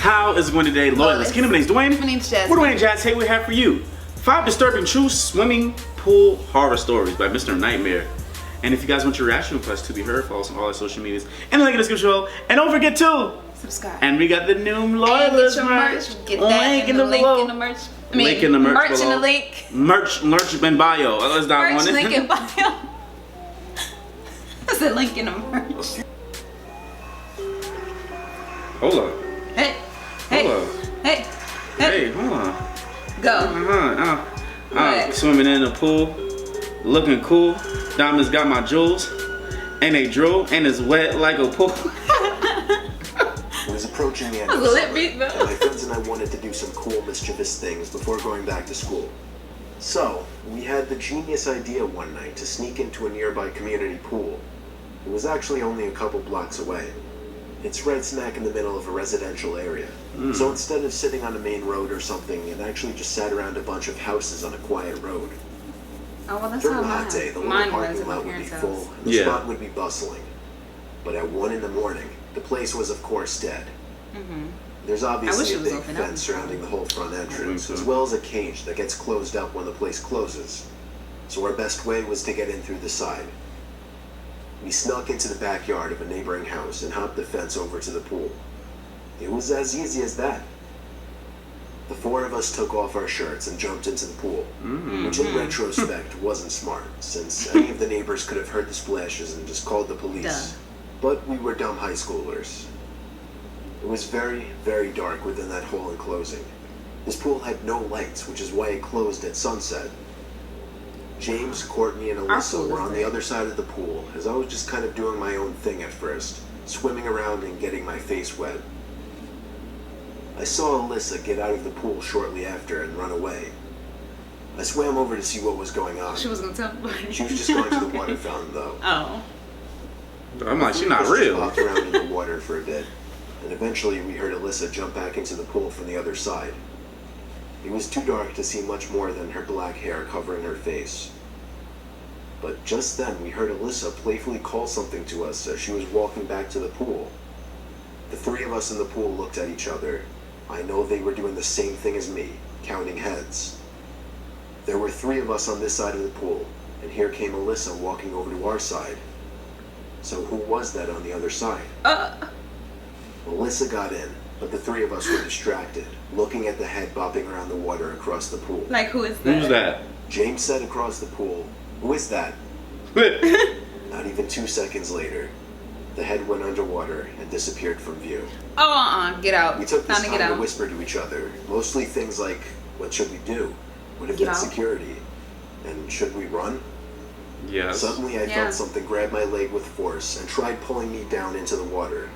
How is it going today, Loyalist? Kingdom, my name's Dwayne. My name's Jasmine. We're Dwayne and Jazz. Hey, we have for you 5 disturbing true swimming pool horror stories by Mr. Nightmare. And if you guys want your reaction requests to be heard, follow us on all our social medias and the link in the description below. And don't forget to subscribe. And we got the new Loyalist merch. Get that link in the link in the merch. Link in the merch in below. the link. Merch in bio. That's not Merch one. link in bio. That's the link in the merch. Hold up. Hey. Hey. Hold up. Hey. Hey, hold on. Go. I'm swimming in the pool, looking cool. Diamonds got my jewels, and they drool, and it's wet like a pool. It was approaching the end of the Lip summer, beat, and though. my friends and I wanted to do some cool, mischievous things before going back to school. So, we had the genius idea one night to sneak into a nearby community pool. It was actually only a couple blocks away. It's right smack in the middle of a residential area. So instead of sitting on a main road or something, it actually just sat around a bunch of houses on a quiet road. Oh, well, that's During how a hot day, the little mine was parking at my lot would be parents' full, house. and the spot would be bustling. But at 1 in the morning, the place was of course dead. There's obviously a it was big open fence up. surrounding the whole front entrance, so. as well as a cage that gets closed up when the place closes. So our best way was to get in through the side. We snuck into the backyard of a neighboring house and hopped the fence over to the pool. It was as easy as that. The 4 of us took off our shirts and jumped into the pool, which in retrospect wasn't smart, since any of the neighbors could have heard the splashes and just called the police. Duh. But we were dumb high schoolers. It was very, very dark within that whole enclosing. This pool had no lights, which is why it closed at sunset. James, Courtney, and Alyssa were on the other side of the pool, as I was just kind of doing my own thing at first, swimming around and getting my face wet. I saw Alyssa get out of the pool shortly after and run away. I swam over to see what was going on. She was gonna tell me. She was just going to the water fountain, though. Oh. I'm like, she's not We just real. walked around in the water for a bit, and eventually we heard Alyssa jump back into the pool from the other side. It was too dark to see much more than her black hair covering her face. But just then we heard Alyssa playfully call something to us as she was walking back to the pool. The 3 of us in the pool looked at each other. I know they were doing the same thing as me, counting heads. There were 3 of us on this side of the pool, and here came Alyssa walking over to our side. So who was that on the other side? Alyssa got in, but the 3 of us were distracted, looking at the head bobbing around the water across the pool. Like, who is that? Who's that? James said across the pool, "Who is that?" Not even 2 seconds later, the head went underwater and disappeared from view. Oh, get out. We took this Time to time get to out. whisper to each other, mostly things like, what should we do? What if Get it's out. security? And should we run? Yes. Suddenly I Yeah. felt something grab my leg with force and tried pulling me down into the water.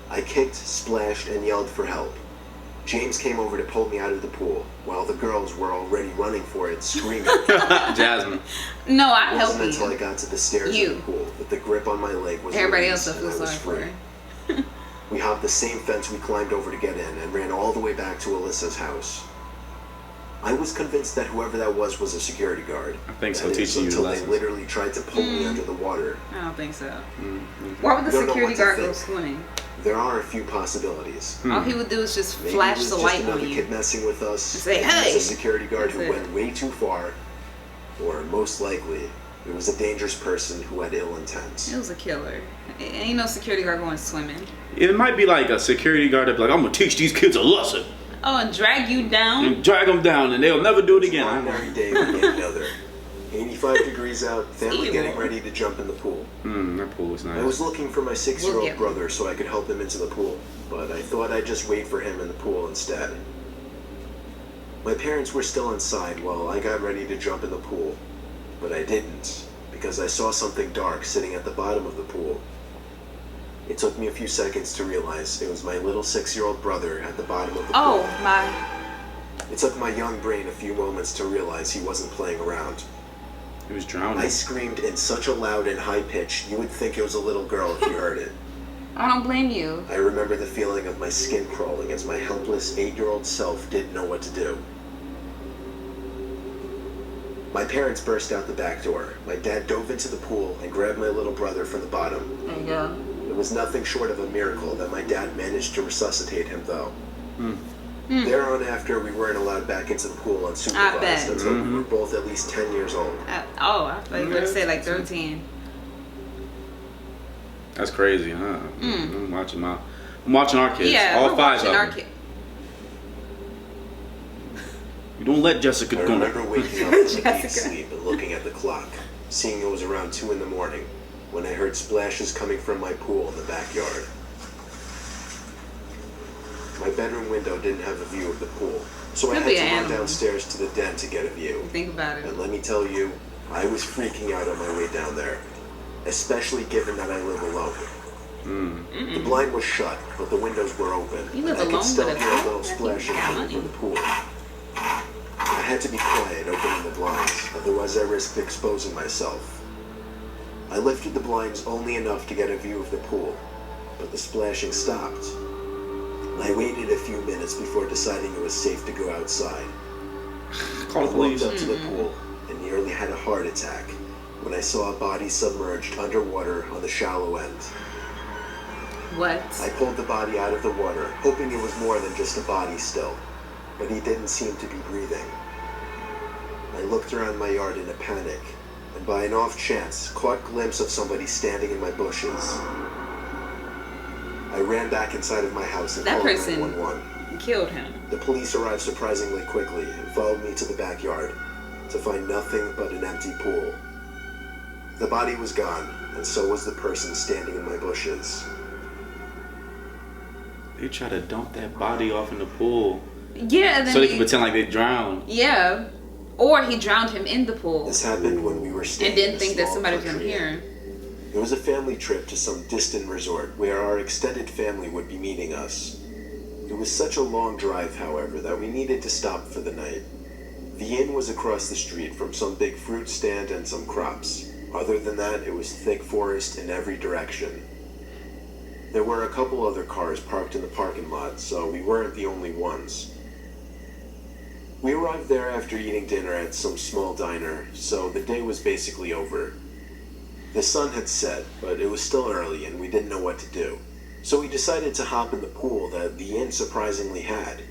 I kicked, splashed, and yelled for help. James came over to pull me out of the pool, while the girls were already running for it, screaming. Jasmine. No, I It help wasn't until I you. got to the stairs You. of the pool that the grip on my leg was Everybody released else will and feel I was sorry for free. her. We hopped the same fence we climbed over to get in and ran all the way back to Alyssa's house. I was convinced that whoever that was a security guard. I think so, That is, teaching you until they lessons. literally tried to pull me under the water. I don't think so. Why would the Don't know security what to guard go think. swimming? There are a few possibilities. All he would do is just Maybe flash it was the just light another on you. kid messing with us. say, Maybe it was "Hey!" a security guard who That's it. went way too far. Or most likely, it was a dangerous person who had ill intent. It was a killer. Ain't no security guard going swimming. It might be like a security guard that be like, I'm gonna teach these kids a lesson Oh, and drag you down? and drag them down, and they'll never do it It's again. an ordinary day like any other. 85 degrees out, family Evil. getting ready to jump in the pool. That pool is I nice. was looking for my 6-year-old We'll get brother so I could help him into the pool, but I thought I'd just wait for him in the pool instead. My parents were still inside while I got ready to jump in the pool, but I didn't, because I saw something dark sitting at the bottom of the pool. It took me a few seconds to realize it was my little 6-year-old brother at the bottom of the Oh, pool. my. It took my young brain a few moments to realize he wasn't playing around. He was I drowning. screamed in such a loud and high pitch, you would think it was a little girl if you heard it. I don't blame you. I remember the feeling of my skin crawling as my helpless 8-year-old self didn't know what to do. My parents burst out the back door. My dad dove into the pool and grabbed my little brother from the bottom. There you go. It It was nothing short of a miracle that my dad managed to resuscitate him, though. There on after, we weren't allowed back into the pool unsupervised until we were both at least 10 years old. I thought you were going to say like 13. That's crazy, huh? I'm watching our kids. Yeah, all we're 5 watching of our them. kids. You don't let Jessica I go. remember waking up from a deep sleep and looking at the clock, seeing it was around 2 in the morning, when I heard splashes coming from my pool in the backyard. My bedroom window didn't have a view of the pool, so I Could had be to an run animal. downstairs to the den to get a view. Think about it. And let me tell you, I was freaking out on my way down there, especially given that I live alone. The blind was shut, but the windows were open. You live and I alone could still with a hear a dog? little splashing coming from the pool. I had to be quiet opening the blinds, otherwise I risked exposing myself. I lifted the blinds only enough to get a view of the pool, but the splashing stopped. I waited a few minutes before deciding it was safe to go outside. Call the I police. walked up to the pool and nearly had a heart attack when I saw a body submerged underwater on the shallow end. What? I pulled the body out of the water, hoping it was more than just a body still, but he didn't seem to be breathing. I looked around my yard in a panic, and by an off chance, caught a glimpse of somebody standing in my bushes. I ran back inside of my house and That called person 911. killed him. The police arrived surprisingly quickly and followed me to the backyard to find nothing but an empty pool. The body was gone, and so was the person standing in my bushes. They try to dump that body off in the pool Yeah, and then so they can pretend like they drowned. Yeah. Or he drowned him in the pool This happened when we were staying and didn't in a think that small somebody was going to country hear inn. him. It was a family trip to some distant resort where our extended family would be meeting us. It was such a long drive, however, that we needed to stop for the night. The inn was across the street from some big fruit stand and some crops. Other than that, it was thick forest in every direction. There were a couple other cars parked in the parking lot, so we weren't the only ones. We arrived there after eating dinner at some small diner, so the day was basically over. The sun had set, but it was still early and we didn't know what to do. So we decided to hop in the pool that the inn surprisingly had.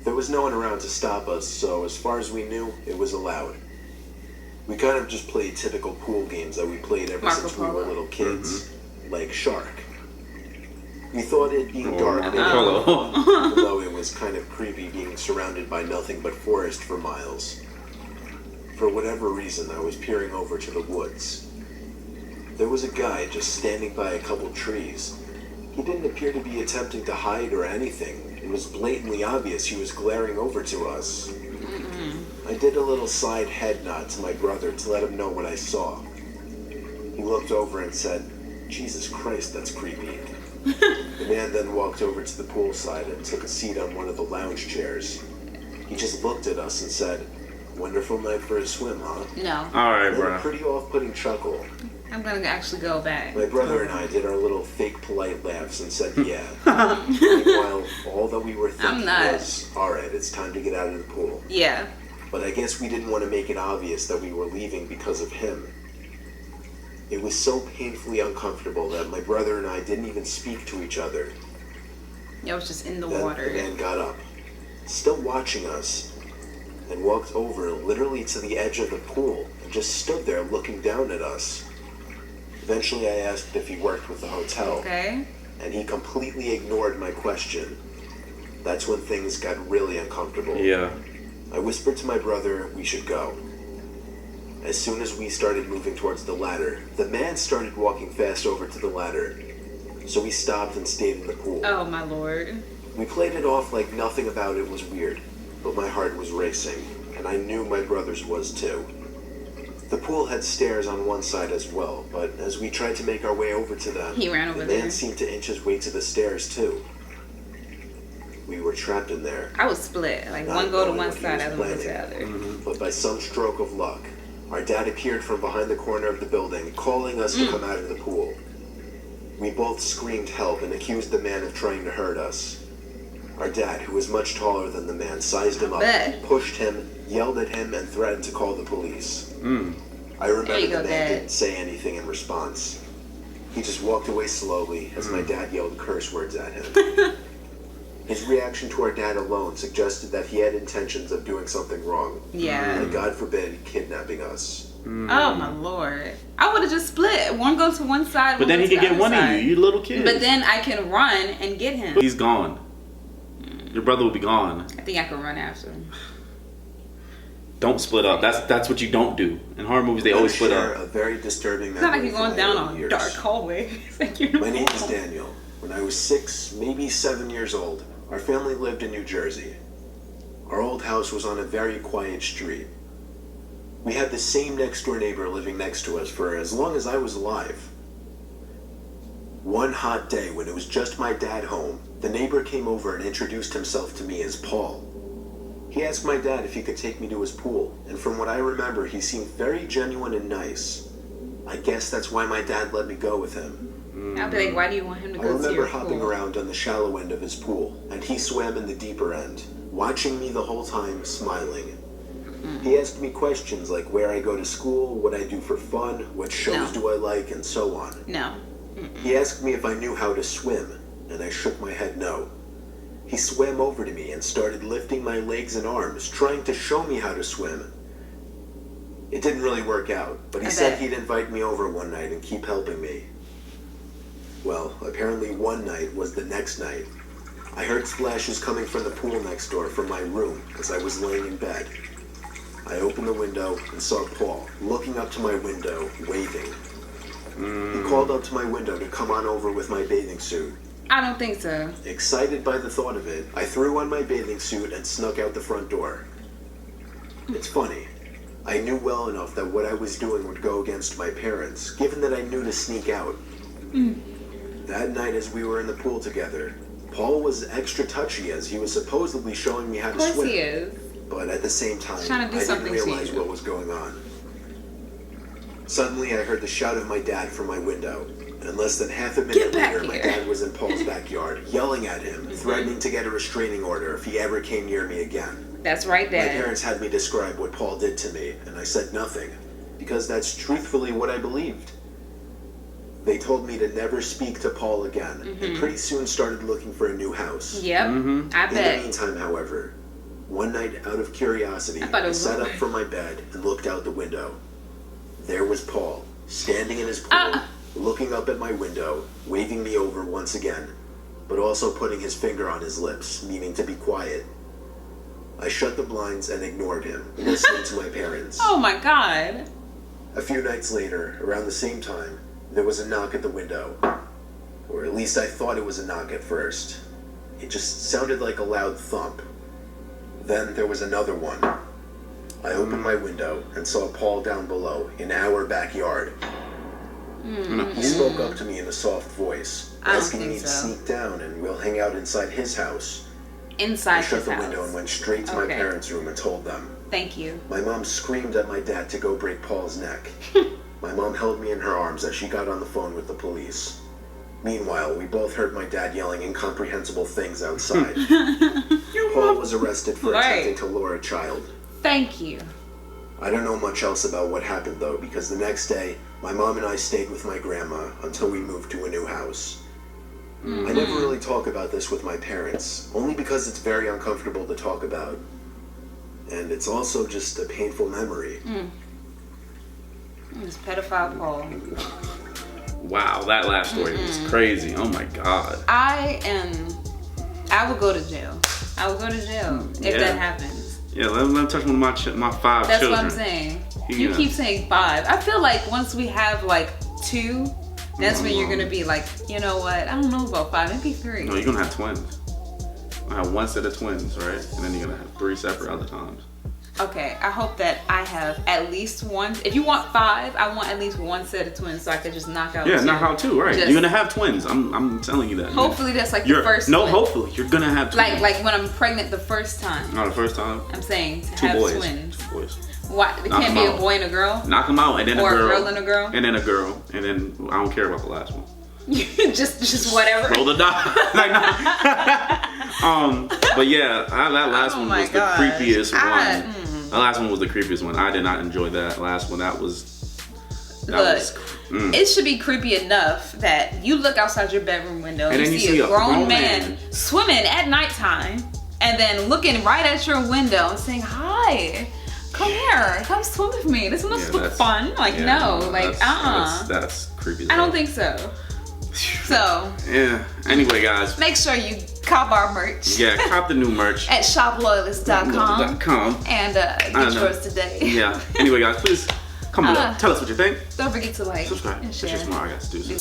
There was no one around to stop us, so as far as we knew, it was allowed. We kind of just played typical pool games that we played ever Marco since we were Polo. little kids, like Shark. We thought it being Oh, dark Marco made it Polo. fun, although it was kind of creepy being surrounded by nothing but forest for miles. For whatever reason, I was peering over to the woods. There was a guy just standing by a couple trees. He didn't appear to be attempting to hide or anything. It was blatantly obvious he was glaring over to us. I did a little side head nod to my brother to let him know what I saw. He looked over and said, "Jesus Christ, that's creepy." The man then walked over to the poolside and took a seat on one of the lounge chairs. He just looked at us and said, "Wonderful night for a swim, huh?" No. Alright, And a bro. pretty off-putting chuckle. I'm going to actually go back. My brother and I did our little fake polite laughs and said, "Yeah." Meanwhile, all that we were thinking not. was, "Alright, it's time to get out of the pool." Yeah. But I guess we didn't want to make it obvious that we were leaving because of him. It was so painfully uncomfortable that my brother and I didn't even speak to each other. I was just in the Then water. the man got up, still watching us, and walked over literally to the edge of the pool and just stood there looking down at us. Eventually I asked if he worked with the hotel, Okay. and he completely ignored my question. That's when things got really uncomfortable. Yeah. I whispered to my brother we should go. As soon as we started moving towards the ladder, the man started walking fast over to the ladder. So we stopped and stayed in the pool. Oh, my Lord. We played it off like nothing about it was weird, but my heart was racing, and I knew my brother's was too. The pool had stairs on one side as well, but as we tried to make our way over to them, He ran over the there. man seemed to inch his way to the stairs too. We were trapped in there. I was split. Like, Not one go to knowing one what he side, was other one to the planning. other. But by some stroke of luck, our dad appeared from behind the corner of the building, calling us to come out of the pool. We both screamed help and accused the man of trying to hurt us. Our dad, who was much taller than the man, sized him up, Bet. pushed him, yelled at him, and threatened to call the police. I There remember you the go, man Dad. didn't say anything in response. He just walked away slowly as my dad yelled curse words at him. His reaction to our dad alone suggested that he had intentions of doing something wrong. Yeah. And God forbid, kidnapping us. Oh my lord. I would have just split. One go to one side. But then he could get one of you. You little kid. But then I can run and get him. He's gone. Your brother will be gone. I think I could run after him. Don't split up. That's what you don't do. In horror movies, they always split up. A very disturbing It's not like memory you're going from down my on early a years. dark hallway. It's like you're My name is Daniel. When I was 6, maybe 7 years old, our family lived in New Jersey. Our old house was on a very quiet street. We had the same next-door neighbor living next to us for as long as I was alive. One hot day when it was just my dad home, the neighbor came over and introduced himself to me as Paul. He asked my dad if he could take me to his pool, and from what I remember, he seemed very genuine and nice. I guess that's why my dad let me go with him. I'll be like, why do you want him to I go to remember your hopping pool? around on the shallow end of his pool, and he swam in the deeper end, watching me the whole time, smiling. He asked me questions like where I go to school, what I do for fun, what shows do I like, and so on. No. He asked me if I knew how to swim, and I shook my head no. He swam over to me and started lifting my legs and arms, trying to show me how to swim. It didn't really work out, but he said he'd invite me over one night and keep helping me. Well, apparently one night was the next night. I heard splashes coming from the pool next door from my room as I was laying in bed. I opened the window and saw Paul looking up to my window, waving. He called up to my window to come on over with my bathing suit. I don't think so. Excited by the thought of it, I threw on my bathing suit and snuck out the front door. It's funny. I knew well enough that what I was doing would go against my parents, given that I knew to sneak out. That night as we were in the pool together, Paul was extra touchy as he was supposedly showing me how to swim. Of course he is. But at the same time, He's trying to do I didn't something to realize you. what was going on. Suddenly, I heard the shout of my dad from my window. And less than half a minute Get back later, my here. dad was in Paul's backyard, yelling at him, threatening to get a restraining order if he ever came near me again. That's right, My Dad. parents had me describe what Paul did to me, and I said nothing, because that's truthfully what I believed. They told me to never speak to Paul again, and pretty soon started looking for a new house. Yep. I In the bet. meantime, however, one night out of curiosity, I thought it I was sat up over. from my bed and looked out the window. There was Paul, standing in his pool, looking up at my window, waving me over once again, but also putting his finger on his lips, meaning to be quiet. I shut the blinds and ignored him, listening to my parents. Oh my God. A few nights later, around the same time, there was a knock at the window. Or at least I thought it was a knock at first. It just sounded like a loud thump. Then there was another one. I opened my window and saw Paul down below in our backyard. He spoke up to me in a soft voice, I don't asking think me to so. sneak down and we'll hang out inside his house. Inside I shut his the house. window and went straight to my Okay. parents' room and told them. Thank you. My mom screamed at my dad to go break Paul's neck. My mom held me in her arms as she got on the phone with the police. Meanwhile, we both heard my dad yelling incomprehensible things outside. Paul was arrested for Right. attempting to lure a child. Thank you. I don't know much else about what happened though, because the next day, my mom and I stayed with my grandma until we moved to a new house. I never really talk about this with my parents, only because it's very uncomfortable to talk about. And it's also just a painful memory. It's pedophile Paul. Wow, that last story was crazy. Oh my God. I would go to jail. I would go to jail if Yeah. that happens. Yeah, let me touch one of my 5 That's children. what I'm saying. You Yeah. keep saying 5. I feel like once we have like 2, that's when you're gonna be like, you know what? I don't know about 5. Maybe 3. No, you're gonna have twins. I have one set of twins, right? And then you're gonna have 3 separate other times. Okay, I hope that I have at least one. If you want 5, I want at least one set of twins so I could just knock out. Yeah, 2. knock out 2, right? Just- You're gonna have twins. I'm telling you that. Hopefully that's like You're, the first. no, twin. hopefully you're gonna have twins. Like when I'm pregnant the first time. Not the first time. I'm saying to 2 have boys. twins. 2 boys. Why? It Knock can't 'em be a out. boy and a girl. Knock them out, and then Or a girl. a girl and a girl. And then a girl, and then I don't care about the last one. just whatever. Roll the die. Like, no. But yeah, that last Oh one my was the gosh. creepiest one. The last one was the creepiest one. I did not enjoy that last one. That was Look, it should be creepy enough that you look outside your bedroom window and then you see a grown man swimming at nighttime, and then looking right at your window and saying, "Hi, come here, come swim with me. This looks fun." Like, no, like, That's creepy. I don't think so. So yeah. Anyway, guys, make sure you cop our merch. Yeah, cop the new merch at shoployalist.com and get yours today. Yeah. Anyway, guys, please comment below. Tell us what you think. Don't forget to like, subscribe, and share. It's just more I got to do.